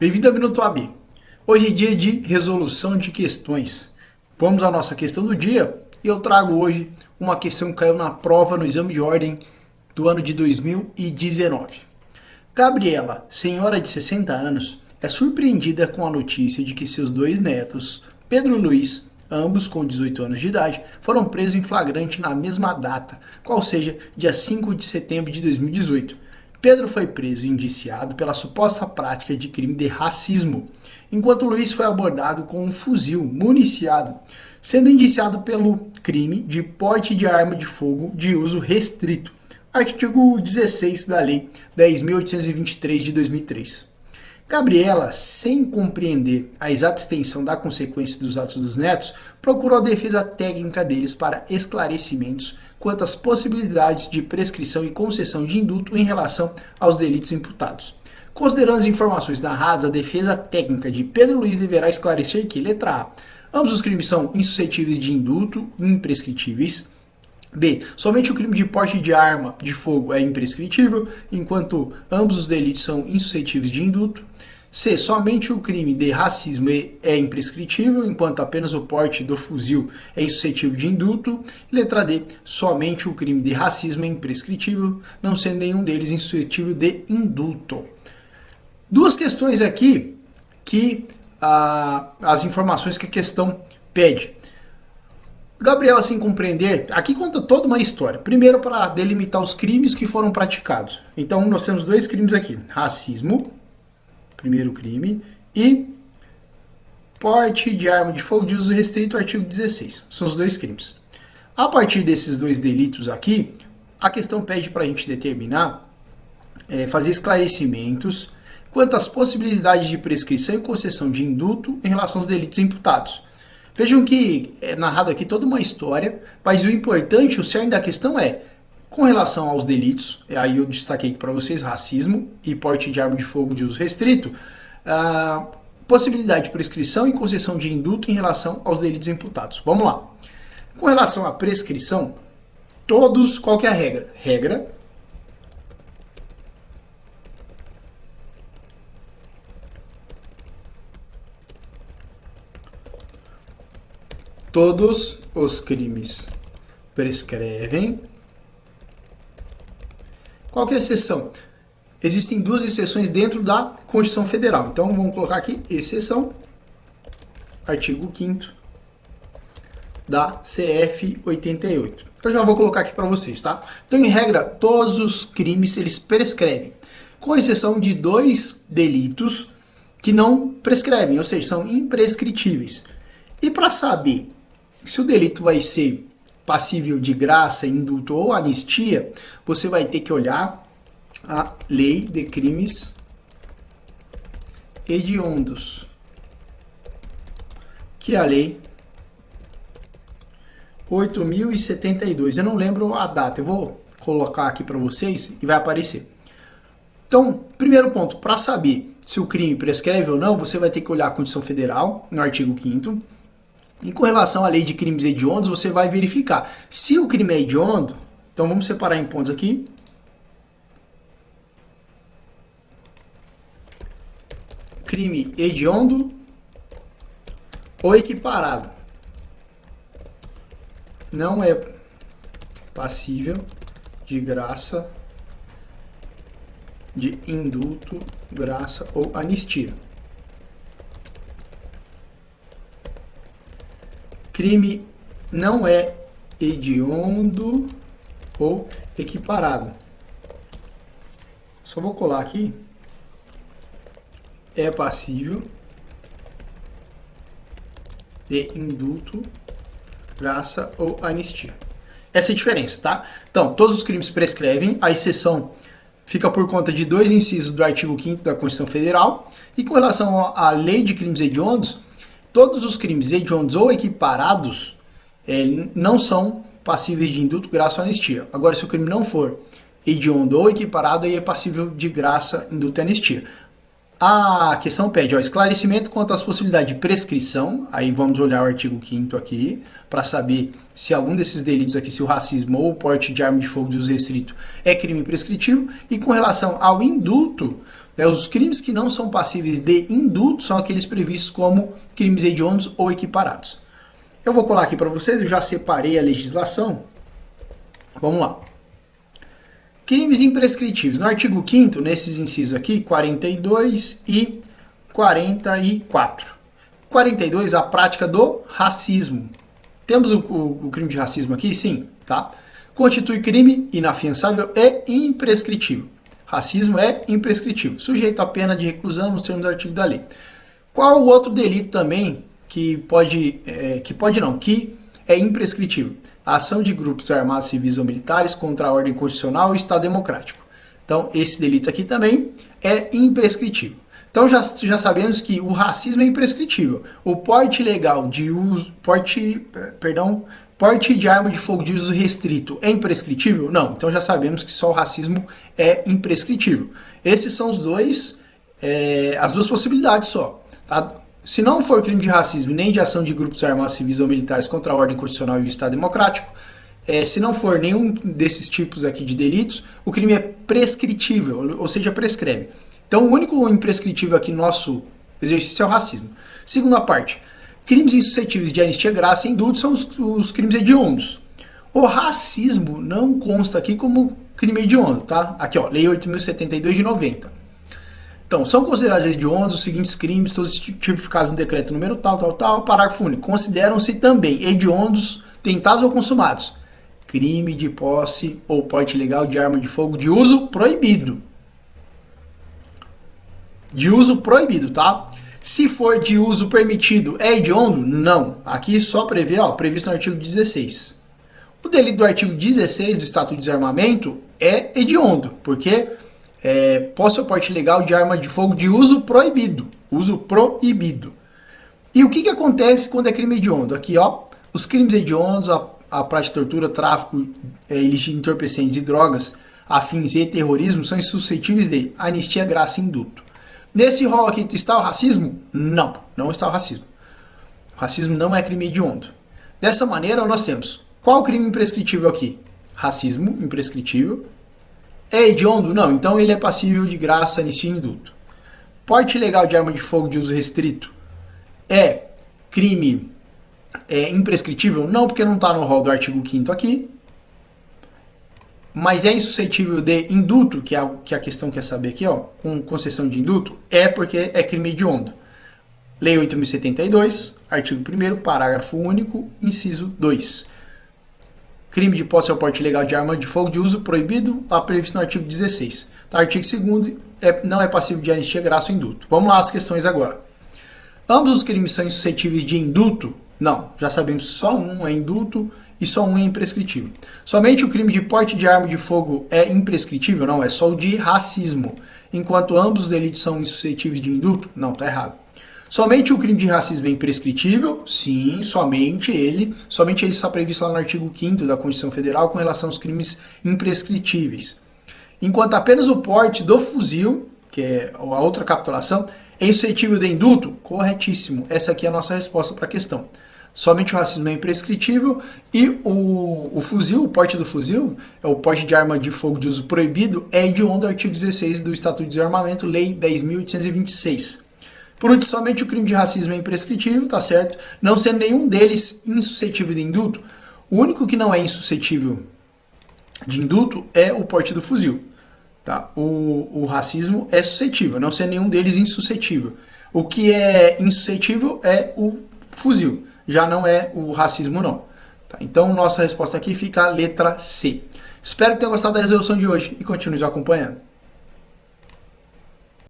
Bem-vindo ao Minuto AB. Hoje é dia de resolução de questões. Vamos à nossa questão do dia e eu trago hoje uma questão que caiu na prova no exame de ordem do ano de 2019. Gabriela, senhora de 60 anos, é surpreendida com a notícia de que seus dois netos, Pedro e Luiz, ambos com 18 anos de idade, foram presos em flagrante na mesma data, qual seja, dia 5 de setembro de 2018. Pedro foi preso e indiciado pela suposta prática de crime de racismo, enquanto Luiz foi abordado com um fuzil municiado, sendo indiciado pelo crime de porte de arma de fogo de uso restrito, artigo 16 da Lei 10.823 de 2003. Gabriela, sem compreender a exata extensão da consequência dos atos dos netos, procurou a defesa técnica deles para esclarecimentos quanto às possibilidades de prescrição e concessão de indulto em relação aos delitos imputados. Considerando as informações narradas, a defesa técnica de Pedro Luiz deverá esclarecer que, letra A, ambos os crimes são insuscetíveis de indulto e imprescritíveis. B. Somente o crime de porte de arma de fogo é imprescritível, enquanto ambos os delitos são insuscetíveis de indulto. C. Somente o crime de racismo é imprescritível, enquanto apenas o porte do fuzil é insuscetível de indulto. Letra D. Somente o crime de racismo é imprescritível, não sendo nenhum deles insuscetível de indulto. Duas questões aqui que as informações que a questão pede. Gabriela, sem compreender, aqui conta toda uma história. Primeiro, para delimitar os crimes que foram praticados. Então, nós temos dois crimes aqui. Racismo, primeiro crime, e porte de arma de fogo de uso restrito, artigo 16. São os dois crimes. A partir desses dois delitos aqui, a questão pede para a gente determinar, fazer esclarecimentos quanto às possibilidades de prescrição e concessão de indulto em relação aos delitos imputados. Vejam que é narrado aqui toda uma história, mas o importante, o cerne da questão é, com relação aos delitos, aí eu destaquei aqui para vocês, racismo e porte de arma de fogo de uso restrito, possibilidade de prescrição e concessão de indulto em relação aos delitos imputados. Vamos lá. Com relação à prescrição, qual que é a regra? Regra todos os crimes prescrevem. Qual que é a exceção? Existem duas exceções dentro da Constituição Federal. Então, vamos colocar aqui, exceção, artigo 5º da CF 88. Eu já vou colocar aqui para vocês, tá? Então, em regra, todos os crimes, eles prescrevem, com exceção de dois delitos que não prescrevem, ou seja, são imprescritíveis. E para saber se o delito vai ser passível de graça, indulto ou anistia, você vai ter que olhar a Lei de Crimes Hediondos, que é a Lei 8.072. Eu não lembro a data, eu vou colocar aqui para vocês e vai aparecer. Então, primeiro ponto, para saber se o crime prescreve ou não, você vai ter que olhar a Constituição Federal, no artigo 5º. E com relação à lei de crimes hediondos, você vai verificar. Se o crime é hediondo, então vamos separar em pontos aqui. Crime hediondo ou equiparado não é passível de graça, de indulto, graça ou anistia. Crime não é hediondo ou equiparado. Só vou colar aqui. É passível de indulto, graça ou anistia. Essa é a diferença, tá? Então, todos os crimes prescrevem, a exceção fica por conta de dois incisos do artigo 5º da Constituição Federal. E com relação à lei de crimes hediondos, todos os crimes hediondos ou equiparados não são passíveis de indulto, graça ou anistia. Agora, se o crime não for hediondo ou equiparado, aí é passível de graça, indulto e anistia. A questão pede esclarecimento quanto às possibilidades de prescrição. Aí vamos olhar o artigo 5º aqui para saber se algum desses delitos aqui, se o racismo ou o porte de arma de fogo de uso restrito é crime prescritivo. E com relação ao indulto, os crimes que não são passíveis de indulto são aqueles previstos como crimes hediondos ou equiparados. Eu vou colar aqui para vocês, eu já separei a legislação. Vamos lá. Crimes imprescritíveis. No artigo 5º, nesses incisos aqui, 42 e 44. 42, a prática do racismo. Temos o crime de racismo aqui? Sim, tá? Constitui crime inafiançável e imprescritível. Racismo é imprescritível, sujeito à pena de reclusão nos termos do artigo da lei. Qual o outro delito também que é imprescritível? A ação de grupos armados, civis ou militares contra a ordem constitucional e o Estado democrático. Então, esse delito aqui também é imprescritível. Então, já sabemos que o racismo é imprescritível. O porte legal de uso, porte de arma de fogo de uso restrito é imprescritível? Não. Então, já sabemos que só o racismo é imprescritível. Esses são as duas possibilidades só, tá? Se não for crime de racismo nem de ação de grupos armados, civis ou militares contra a ordem constitucional e o Estado democrático, se não for nenhum desses tipos aqui de delitos, o crime é prescritível, ou seja, prescreve. Então, o único imprescritível aqui no nosso exercício é o racismo. Segunda parte, crimes insuscetíveis de anistia, graça e indulto são os crimes hediondos. O racismo não consta aqui como crime hediondo, tá? Aqui, ó, Lei 8.072 de 90. Então, são considerados hediondos os seguintes crimes, todos tipificados no decreto número tal, parágrafo único. Consideram-se também hediondos, tentados ou consumados. Crime de posse ou porte ilegal de arma de fogo de uso proibido. De uso proibido, tá? Se for de uso permitido, é hediondo? Não. Aqui só prevê, previsto no artigo 16. O delito do artigo 16 do Estatuto de Desarmamento é hediondo, porque posse ou porte ilegal de arma de fogo de uso proibido. Uso proibido. E o que acontece quando é crime hediondo? Aqui, os crimes hediondos, a prática de tortura, tráfico ilícito de entorpecentes e drogas, afins e terrorismo são insuscetíveis de anistia, graça e indulto. Nesse rol aqui está o racismo? Não, não está o racismo. O racismo não é crime hediondo. Dessa maneira, nós temos qual crime imprescritível aqui? Racismo, imprescritível. É hediondo? Não, então ele é passível de graça, anistia e indulto. Porte ilegal de arma de fogo de uso restrito é crime imprescritível? Não, porque não está no rol do artigo 5º aqui. Mas é insuscetível de indulto, que a questão quer saber aqui, com concessão de indulto, é porque é crime hediondo. Lei 8.072, artigo 1º, parágrafo único, inciso 2. Crime de posse ou porte ilegal de arma de fogo de uso proibido, lá previsto no artigo 16. Tá, artigo 2º, não é passível de anistia, graça ou indulto. Vamos lá as questões agora. Ambos os crimes são insuscetíveis de indulto? Não, já sabemos, só um é indulto e só um é imprescritível. Somente o crime de porte de arma de fogo é imprescritível? Não, é só o de racismo. Enquanto ambos os delitos são insuscetíveis de indulto? Não, tá errado. Somente o crime de racismo é imprescritível? Sim, somente ele está previsto lá no artigo 5º da Constituição Federal com relação aos crimes imprescritíveis. Enquanto apenas o porte do fuzil, que é a outra capitulação, é insuscetível de indulto? Corretíssimo. Essa aqui é a nossa resposta para a questão. Somente o racismo é imprescritível e o fuzil, o porte do fuzil, é o porte de arma de fogo de uso proibido, é hediondo do artigo 16 do Estatuto de Desarmamento, Lei 10.826. Por último, somente o crime de racismo é imprescritível, tá certo? Não sendo nenhum deles insuscetível de indulto, o único que não é insuscetível de indulto é o porte do fuzil. Tá? O racismo é suscetível, não sendo nenhum deles insuscetível. O que é insuscetível é o fuzil, já não é o racismo não. Tá? Então, nossa resposta aqui fica a letra C. Espero que tenham gostado da resolução de hoje e continue nos acompanhando.